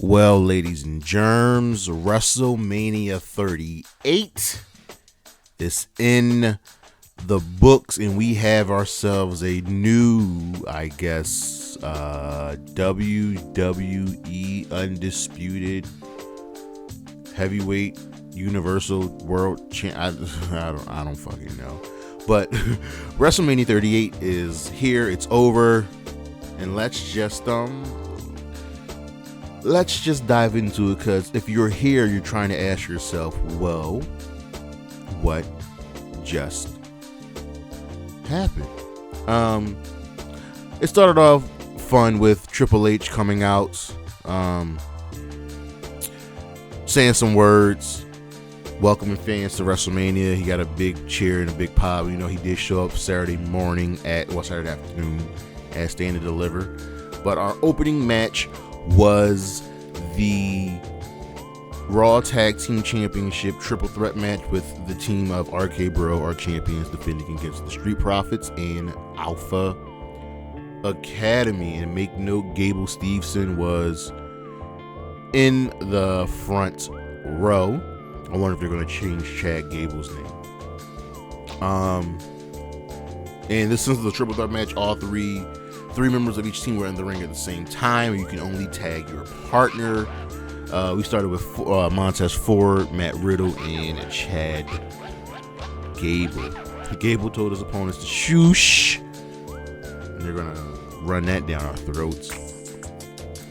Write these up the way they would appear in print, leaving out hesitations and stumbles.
Well, ladies and germs, Wrestlemania 38 is in the books, and we have ourselves a new, I guess, WWE Undisputed Heavyweight Universal World Champ. I don't fucking know. But WrestleMania 38 is here. It's over, and let's just dive into it, because if you're here, you're trying to ask yourself, well, what just happened? It started off fun with Triple H coming out, saying some words, welcoming fans to WrestleMania. He got a big cheer and a big pop. You know, he did show up Saturday afternoon at Stand and Deliver. But our opening match was the Raw Tag Team Championship triple threat match with the team of RK Bro, our champions, defending against the Street Profits and Alpha Academy. And make note, Gable Steveson was in the front row. I wonder if they're going to change Chad Gable's name. And this is the triple threat match. All three members of each team were in the ring at the same time. You can only tag your partner. We started with Montez Ford, Matt Riddle, and Chad Gable. Gable told his opponents to shoosh, and they're gonna run that down our throats.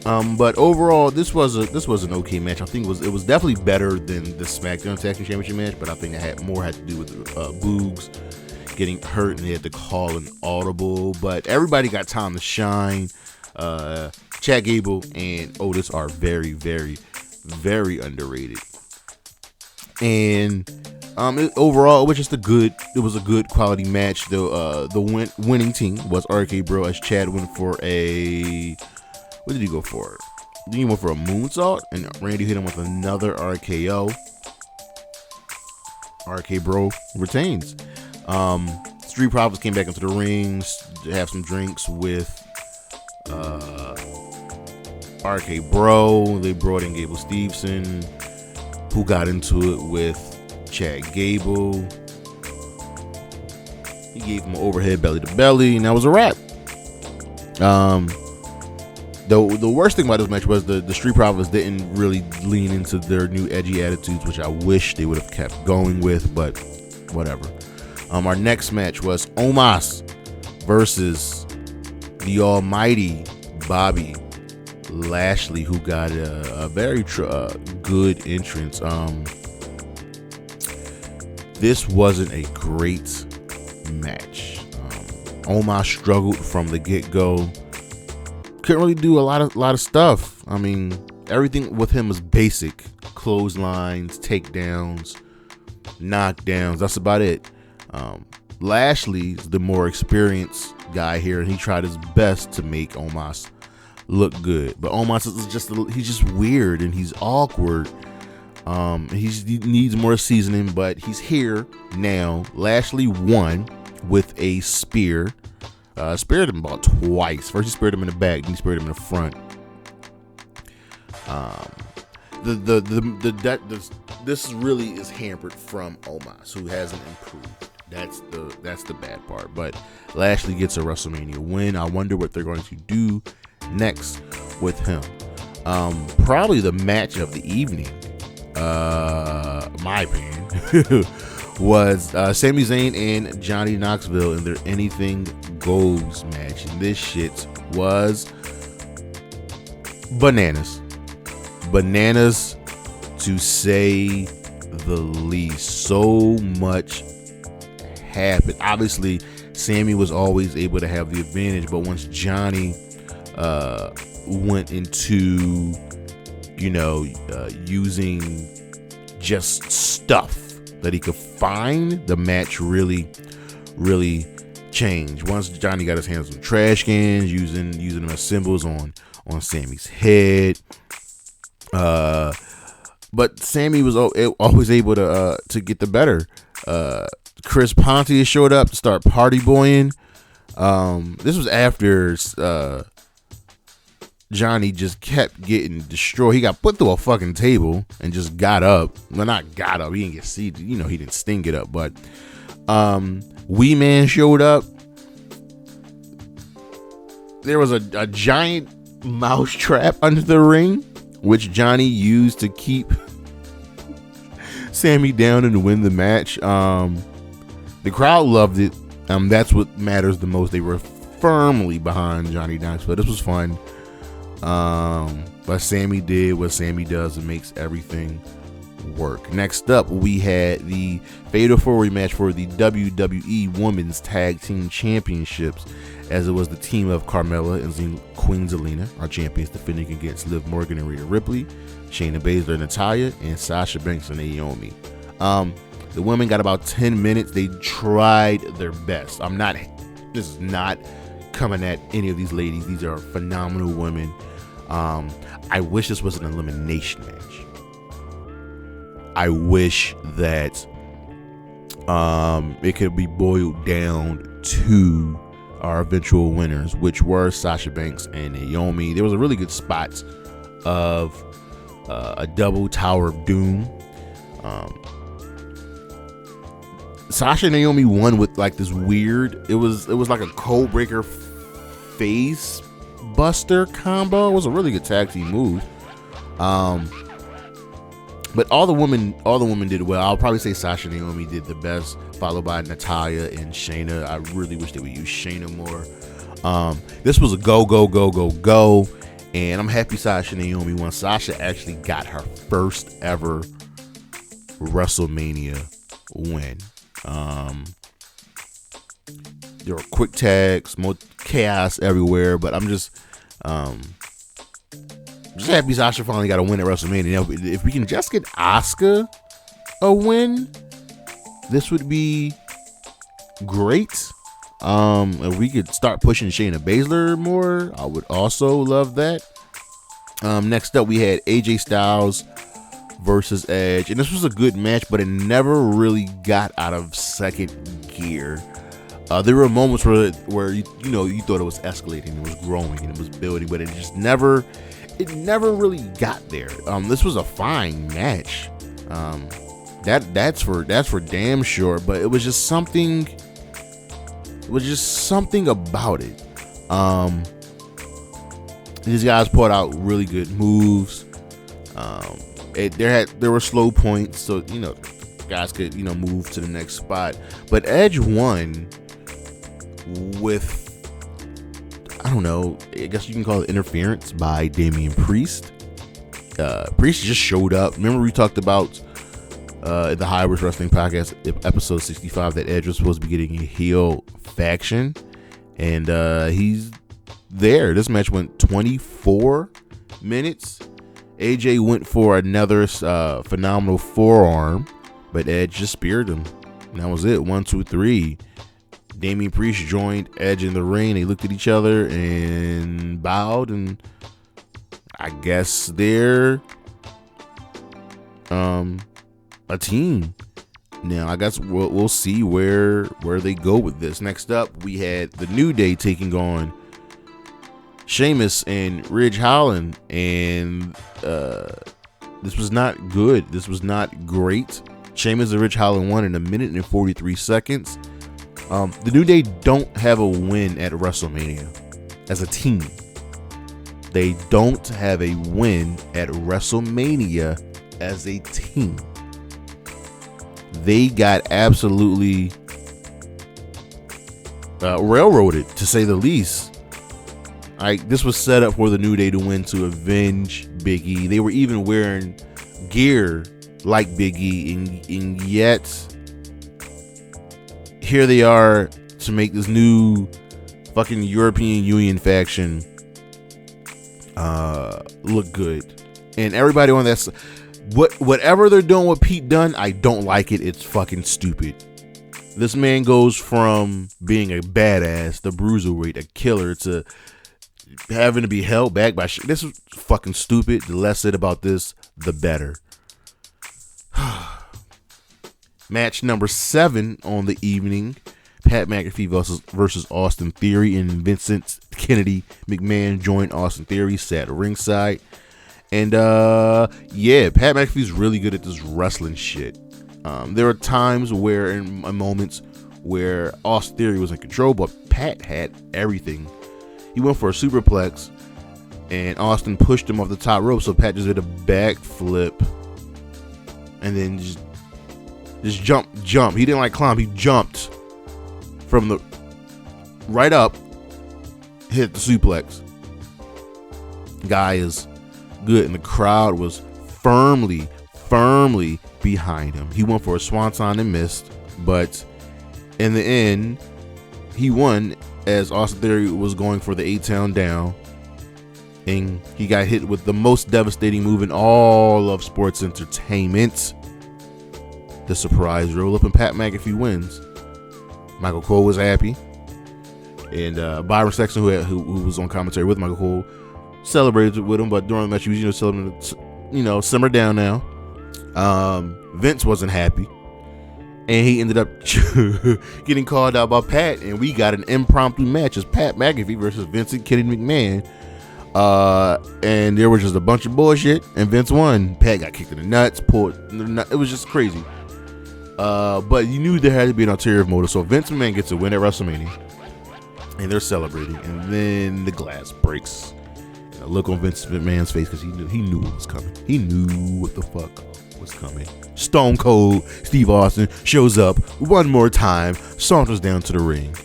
But overall, this was an okay match. I think it was definitely better than the SmackDown Tag Team Championship match, but I think it had to do with Boogs getting hurt and they had to call an audible. But everybody got time to shine. Chad Gable and Otis are very, very, very underrated. And overall, it was a good quality match. The winning team was RK Bro, as Chad went for what did he go for? He went for a moonsault, and Randy hit him with another RKO. RK Bro retains. Street Profits came back into the rings to have some drinks with RK Bro. They brought in Gable Steveson, who got into it with Chad Gable. He gave him an overhead belly to belly, and that was a wrap. The worst thing about this match was the Street Profits didn't really lean into their new edgy attitudes, which I wish they would have kept going with, but whatever. Our next match was Omos versus the almighty Bobby Lashley, who got a very good entrance. This wasn't a great match. Omos struggled from the get-go. Couldn't really do a lot of stuff. I mean, everything with him was basic: clotheslines, takedowns, knockdowns. That's about it. Lashley's the more experienced guy here, and he tried his best to make Omos look good. But Omos is he's just weird and he's awkward. He needs more seasoning, but he's here now. Lashley won with a spear. Speared him about twice. First he speared him in the back, then he speared him in the front. This really is hampered from Omos, who hasn't improved. That's the bad part. But Lashley gets a WrestleMania win. I wonder what they're going to do next with him. Probably the match of the evening, my opinion, was Sami Zayn and Johnny Knoxville in their Anything Goes match. And this shit was bananas to say the least. So much happened. Obviously, Sami was always able to have the advantage, but once Johnny went into using just stuff that he could find, the match really changed. Once Johnny got his hands on trash cans, using them as symbols on Sami's head, but Sami was always able to get the better. Chris Pontius showed up to start party boying. This was after Johnny just kept getting destroyed. He got put through a fucking table and just got up. Well, not got up. He didn't get seated. He didn't sting it up. But Wee Man showed up. There was a giant mouse trap under the ring, which Johnny used to keep Sami down and to win the match. The crowd loved it. That's what matters the most. They were firmly behind Johnny Knoxville. This was fun. But Sami did what Sami does and makes everything work. Next up, we had the Fatal 4-Way match for the WWE Women's Tag Team Championships, as it was the team of Carmella and Queen Zelina, our champions, defending against Liv Morgan and Rhea Ripley, Shayna Baszler, Natalya, and Sasha Banks and Naomi. The women got about 10 minutes. They tried their best. This is not coming at any of these ladies. These are phenomenal women. I wish this was an elimination match. I wish that it could be boiled down to our eventual winners, which were Sasha Banks and Naomi. There was a really good spot of a double Tower of Doom. Sasha and Naomi won with like this weird, it was like a code breaker face buster combo. It was a really good tag team move. But all the women did well. I'll probably say Sasha and Naomi did the best, followed by Natalya and Shayna. I really wish they would use Shayna more. This was a go, and I'm happy Sasha and Naomi won. Sasha actually got her first ever WrestleMania win. There were quick tags, more chaos everywhere, but I'm just happy Sasha finally got a win at WrestleMania. If we can just get Asuka a win, this would be great. If we could start pushing Shayna Baszler more, I would also love that. Next up, we had AJ Styles versus Edge, and this was a good match, but it never really got out of second gear. There were moments where you thought it was escalating, it was growing, and it was building, but it never really got there. This was a fine match. That's for damn sure, but it was just something. It was just something about it. These guys put out really good moves. There were slow points, so guys could move to the next spot. But Edge won with, I don't know, I guess you can call it interference by Damian Priest. Priest just showed up. Remember we talked about in the High Risk Wrestling Podcast, episode 65, that Edge was supposed to be getting a heel faction, and he's there. This match went 24 minutes. AJ went for another phenomenal forearm, but Edge just speared him. And that was it. 1, 2, 3. Damian Priest joined Edge in the ring. They looked at each other and bowed, and I guess they're a team now. I guess we'll see where they go with this. Next up, we had the New Day taking on Sheamus and Ridge Holland, and this was not good. This was not great. Sheamus and Ridge Holland won in 1 minute and 43 seconds. The New Day don't have a win at WrestleMania as a team. They don't have a win at WrestleMania as a team. They got absolutely railroaded, to say the least. This was set up for the New Day to win to avenge Big E. They were even wearing gear like Big E, and yet here they are to make this new fucking European Union faction look good. And everybody on that, whatever they're doing with Pete Dunne, I don't like it. It's fucking stupid. This man goes from being a badass, the bruiserweight, a killer, to having to be held back by shit. This is fucking stupid. The less said about this, the better. Match number 7 on the evening. Pat McAfee versus Austin Theory, and Vincent Kennedy McMahon joined Austin Theory, sat ringside. And yeah, Pat McAfee's really good at this wrestling shit. There are times where, in moments where Austin Theory was in control, but Pat had everything. He went for a superplex, and Austin pushed him off the top rope, so Pat just did a backflip, and then just jump. He didn't like climb. He jumped from the right up, hit the suplex. Guy is good, and the crowd was firmly behind him. He went for a swanton and missed, but in the end, he won as Austin Theory was going for the 8-town down, and he got hit with the most devastating move in all of sports entertainment, the surprise roll up, and Pat McAfee wins. Michael Cole was happy, and Byron Sexton, who was on commentary with Michael Cole, celebrated with him, but during the match, he was telling him to, simmer down now. Vince wasn't happy, and he ended up getting called out by Pat, and we got an impromptu match as Pat McAfee versus Vincent Kennedy McMahon. And there was just a bunch of bullshit, and Vince won. Pat got kicked in the nuts, it was just crazy. But you knew there had to be an ulterior motive, so Vince McMahon gets a win at WrestleMania, and they're celebrating, and then the glass breaks. And the look on Vince McMahon's face, because he knew what was coming. He knew what the fuck was coming. Stone Cold Steve Austin shows up one more time, saunters down to the ring,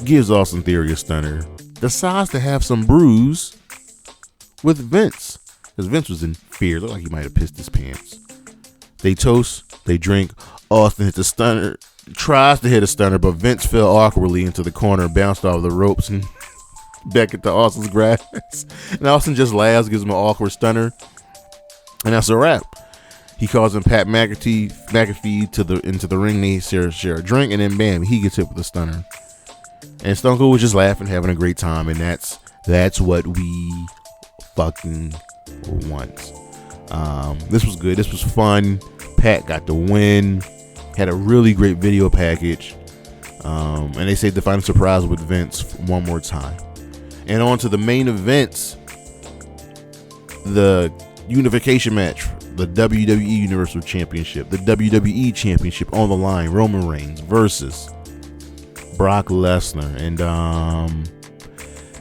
gives Austin Theory a stunner, decides to have some brews with Vince, because Vince was in fear. Looked like he might have pissed his pants. They toast, they drink. Austin hits a stunner, tries to hit a stunner, but Vince fell awkwardly into the corner, bounced off the ropes, and back into Austin's grass. And Austin just laughs, gives him an awkward stunner, and that's a wrap. He calls him Pat McAfee into the ring. They share a drink, and then bam, he gets hit with a stunner. And Stone Cold was just laughing, having a great time, and that's what we fucking want. This was good. This was fun. Pat got the win. Had a really great video package. And they saved the final surprise with Vince one more time. And on to the main events. The unification match. The WWE Universal Championship. The WWE Championship on the line. Roman Reigns versus Brock Lesnar. And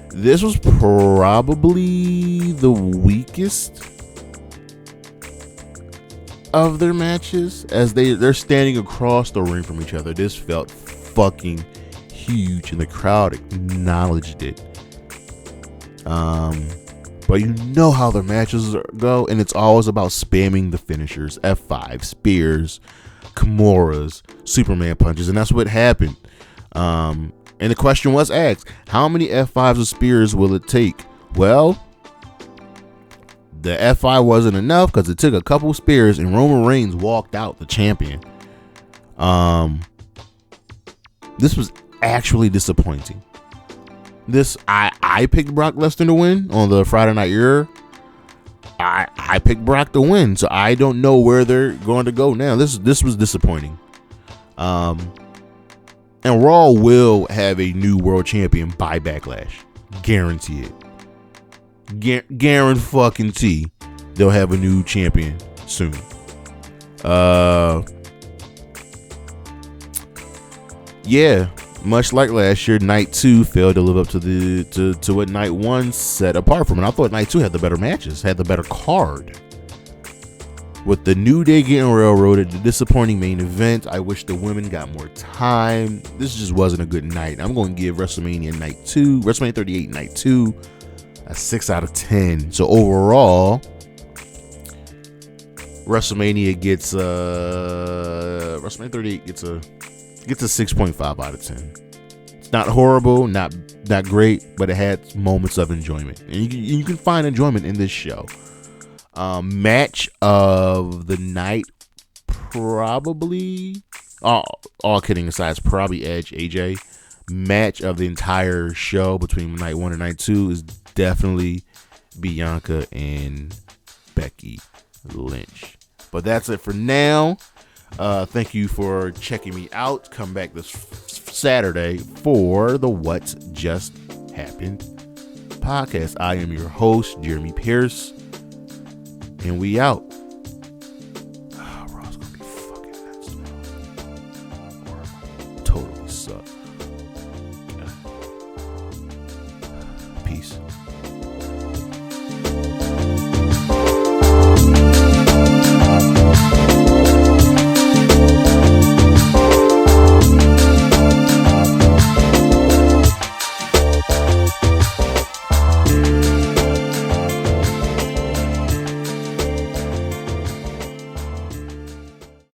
this was probably the weakest of their matches, as they're standing across the ring from each other. This felt fucking huge, and the crowd acknowledged it. But you know how their matches go, and it's always about spamming the finishers, F5, spears, Kimuras, Superman punches, and that's what happened. And the question was asked, how many F5s or spears will it take? Well, the F5 wasn't enough, because it took a couple spears, and Roman Reigns walked out the champion. This was actually disappointing. I picked Brock Lesnar to win on the Friday Night Era. I picked Brock to win, so I don't know where they're going to go now. This was disappointing. And Raw will have a new world champion by Backlash. Guarantee it. Guarantee they'll have a new champion soon. Yeah, much like last year, Night 2 failed to live up to what Night 1 set apart from it. I thought Night 2 had the better matches, had the better card. With the New Day getting railroaded, the disappointing main event, I wish the women got more time. This just wasn't a good night. I'm going to give WrestleMania 38 Night 2 a 6 out of 10. So overall, WrestleMania 38 gets a 6.5 out of 10. It's not horrible, not great, but it had moments of enjoyment, and you can find enjoyment in this show. Match of the night, probably, all kidding aside, it's probably Edge AJ. Match of the entire show between Night 1 and Night 2 is definitely Bianca and Becky Lynch. But that's it for now. Thank you for checking me out. Come back this Saturday for the What Just Happened podcast. I am your host, Jeremy Pierce, and we out.